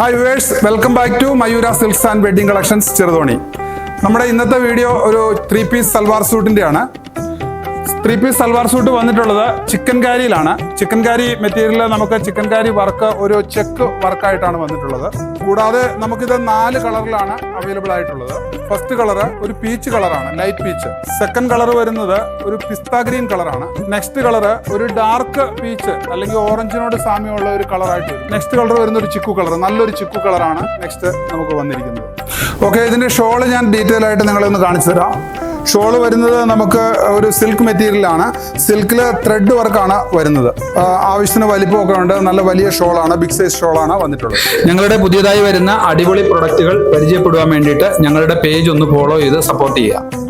Hi viewers, welcome back to Mayura silks and wedding collections Cheruthoni. നമ്മുടെ ഇന്നത്തെ video ഒരു three piece salwar സൂട്ടിൻ്റെ ആണ്. 3-പീസ് സൽവാർ സൂട്ട് വന്നിട്ടുള്ളത് ചിക്കൻ കാരിയിലാണ്. ചിക്കൻ കാരി മെറ്റീരിയൽ നമുക്ക് ചിക്കൻ കാരി വർക്ക് ഒരു ചെക്ക് വർക്കായിട്ടാണ് വന്നിട്ടുള്ളത്. കൂടാതെ നമുക്കിത് 4 കളറിലാണ് അവൈലബിൾ ആയിട്ടുള്ളത്. ഫസ്റ്റ് കളറ് ഒരു പീച്ച് കളറാണ്, ലൈറ്റ് പീച്ച്. സെക്കൻഡ് കളർ വരുന്നത് ഒരു പിസ്ത ഗ്രീൻ കളറാണ്. നെക്സ്റ്റ് കളറ് ഒരു ഡാർക്ക് പീച്ച് അല്ലെങ്കിൽ ഓറഞ്ചിനോട് സാമ്യമുള്ള ഒരു കളറായിട്ട് വരും. നെക്സ്റ്റ് കളർ വരുന്ന ഒരു ചിക്കു കളർ, നല്ലൊരു ചിക്കു കളറാണ് നെക്സ്റ്റ് നമുക്ക് വന്നിരിക്കുന്നത്. ഓക്കെ, ഇതിന്റെ ഷോള് ഞാൻ ഡീറ്റെയിൽ ആയിട്ട് നിങ്ങളെ ഒന്ന് കാണിച്ചു തരാം. ഷോള് വരുന്നത് നമുക്ക് ഒരു സിൽക്ക് മെറ്റീരിയലാണ്. സിൽക്കിൽ ത്രെഡ് വർക്കാണ് വരുന്നത്. ആവശ്യത്തിന് വലിപ്പമൊക്കെ ഉണ്ട്. നല്ല വലിയ ഷോളാണ്, ബിഗ് സൈസ് ഷോളാണ് വന്നിട്ടുള്ളത്. ഞങ്ങളുടെ പുതിയതായി വരുന്ന അടിപൊളി പ്രൊഡക്റ്റുകൾ പരിചയപ്പെടുവാൻ വേണ്ടിയിട്ട് ഞങ്ങളുടെ പേജ് ഒന്ന് ഫോളോ ചെയ്ത് സപ്പോർട്ട് ചെയ്യുക.